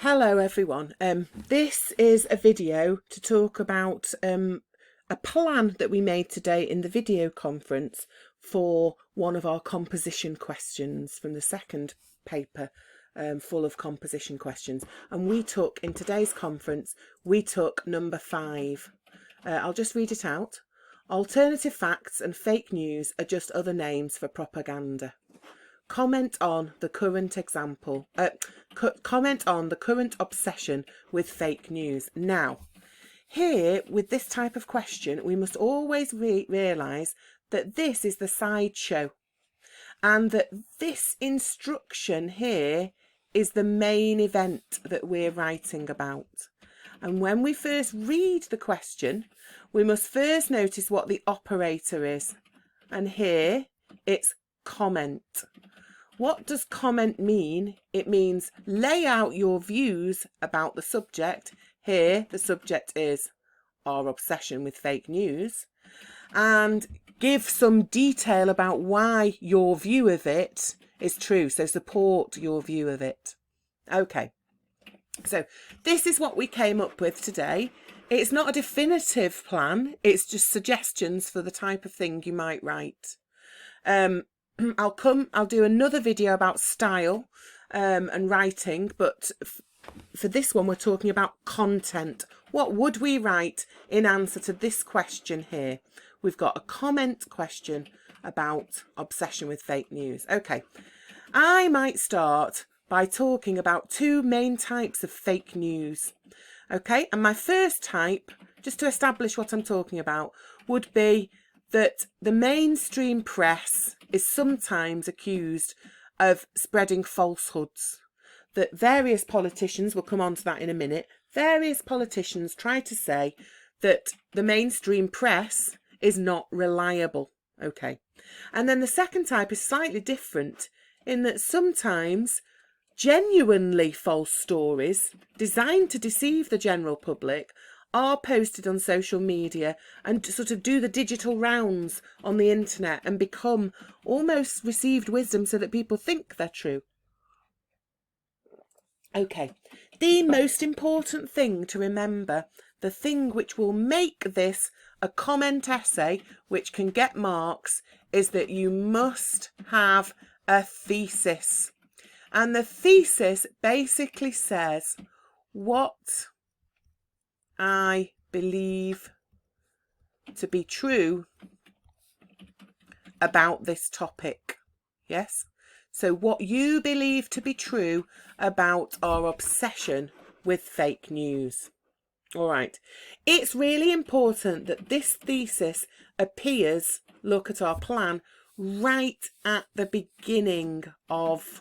Hello everyone. This is a video to talk about a plan that we made today in the video conference for one of our composition questions from the second paper, full of composition questions. And in today's conference, we took number 5. I'll just read it out. Alternative facts and fake news are just other names for propaganda. Comment on the current obsession with fake news. Now, here with this type of question, we must always realise that this is the sideshow and that this instruction here is the main event that we're writing about. And when we first read the question, we must first notice what the operator is. And here it's comment. What does comment mean? It means lay out your views about the subject. Here, the subject is our obsession with fake news, and give some detail about why your view of it is true. So support your view of it. Okay, so this is what we came up with today. It's not a definitive plan. It's just suggestions for the type of thing you might write. I'll do another video about style and writing, but for this one we're talking about content. What would we write in answer to this question here? We've got a comment question about obsession with fake news. Okay, I might start by talking about 2 main types of fake news. Okay, and my first type, just to establish what I'm talking about, would be that the mainstream press is sometimes accused of spreading falsehoods. That various politicians, we'll come on to that in a minute, various politicians try to say that the mainstream press is not reliable. Okay. And then the second type is slightly different in that sometimes genuinely false stories designed to deceive the general public are posted on social media and sort of do the digital rounds on the internet and become almost received wisdom so that people think they're true. Okay, the most important thing to remember, the thing which will make this a comment essay which can get marks, is that you must have a thesis. And the thesis basically says what I believe to be true about this topic. Yes? So what you believe to be true about our obsession with fake news. All right. It's really important that this thesis appears, look at our plan, right at the beginning of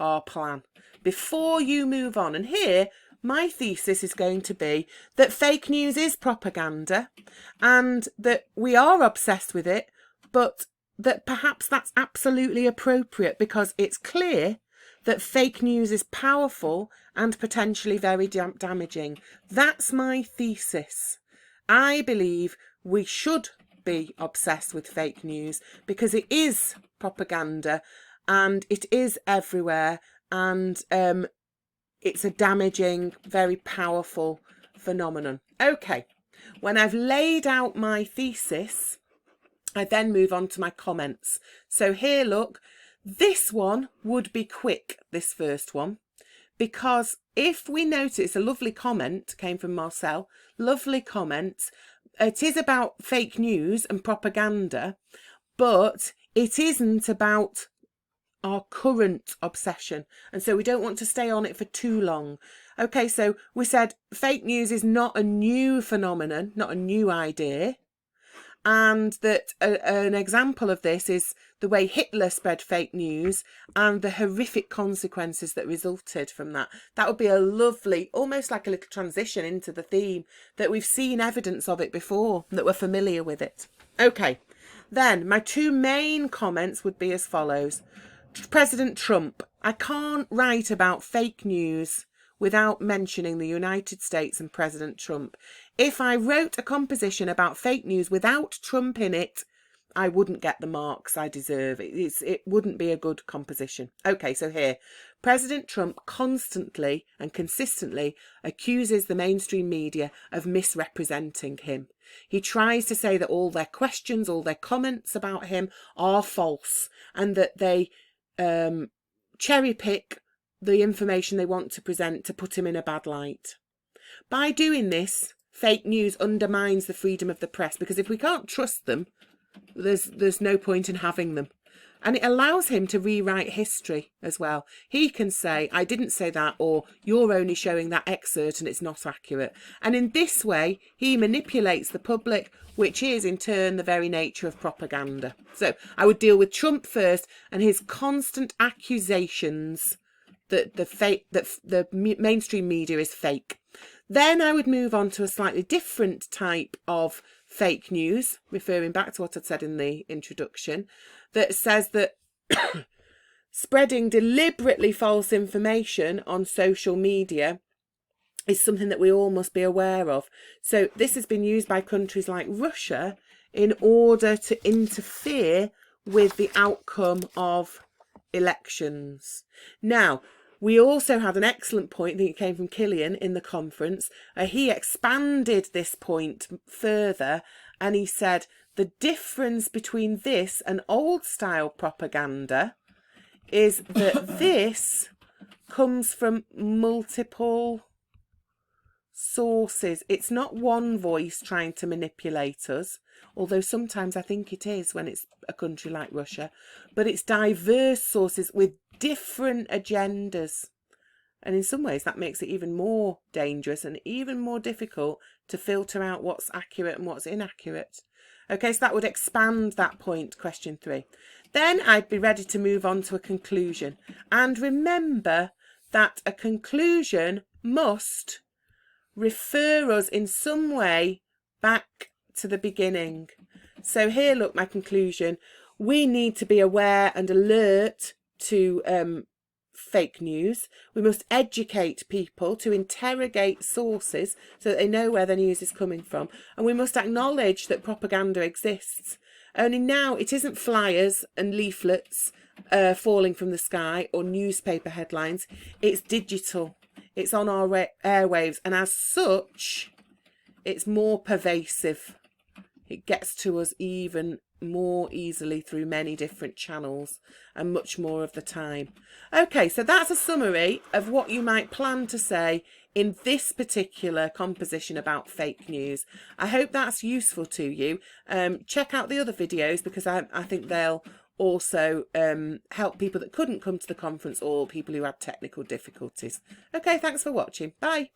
our plan, before you move on. And here, my thesis is going to be that fake news is propaganda and that we are obsessed with it, but that perhaps that's absolutely appropriate because it's clear that fake news is powerful and potentially very damaging. That's my thesis. I believe we should be obsessed with fake news because it is propaganda and it is everywhere, and it's a damaging, very powerful phenomenon. Okay, when I've laid out my thesis, I then move on to my comments. So here, look, this one would be quick, this first one, because if we notice, a lovely comment came from Marcel, lovely comment. It is about fake news and propaganda, but it isn't about our current obsession, and so we don't want to stay on it for too long. Okay, so we said fake news is not a new phenomenon, not a new idea, and that an example of this is the way Hitler spread fake news and the horrific consequences that resulted from that. That would be a lovely, almost like a little transition into the theme, that we've seen evidence of it before, that we're familiar with it. Okay, then my 2 main comments would be as follows. President Trump. I can't write about fake news without mentioning the United States and President Trump. If I wrote a composition about fake news without Trump in it, I wouldn't get the marks I deserve. It wouldn't be a good composition. Okay, so here, President Trump constantly and consistently accuses the mainstream media of misrepresenting him. He tries to say that all their questions, all their comments about him are false, and that they cherry pick the information they want to present to put him in a bad light. By doing this, fake news undermines the freedom of the press, because if we can't trust them, there's no point in having them. And it allows him to rewrite history as well. He can say, I didn't say that, or you're only showing that excerpt and it's not accurate. And in this way, he manipulates the public, which is in turn the very nature of propaganda. So I would deal with Trump first and his constant accusations that the mainstream media is fake. Then I would move on to a slightly different type of fake news, referring back to what I'd said in the introduction, that says that spreading deliberately false information on social media is something that we all must be aware of. So this has been used by countries like Russia in order to interfere with the outcome of elections. Now, we also had an excellent point, I think it came from Killian in the conference. He expanded this point further and he said the difference between this and old style propaganda is that this comes from multiple sources. It's not one voice trying to manipulate us, although sometimes I think it is when it's a country like Russia, but it's diverse sources with different agendas. And in some ways that makes it even more dangerous and even more difficult to filter out what's accurate and what's inaccurate. Okay, so that would expand that point, question 3. Then I'd be ready to move on to a conclusion. And remember that a conclusion must refer us in some way back to the beginning. So here, look, my conclusion. We need to be aware and alert to fake news. We must educate people to interrogate sources so that they know where the news is coming from. And we must acknowledge that propaganda exists. Only now it isn't flyers and leaflets falling from the sky or newspaper headlines. It's digital. It's on our airwaves. And as such, it's more pervasive. It gets to us even more easily through many different channels and much more of the time. Okay, so that's a summary of what you might plan to say in this particular composition about fake news. I hope that's useful to you. Check out the other videos because I think they'll also help people that couldn't come to the conference or people who had technical difficulties. Okay, thanks for watching. Bye.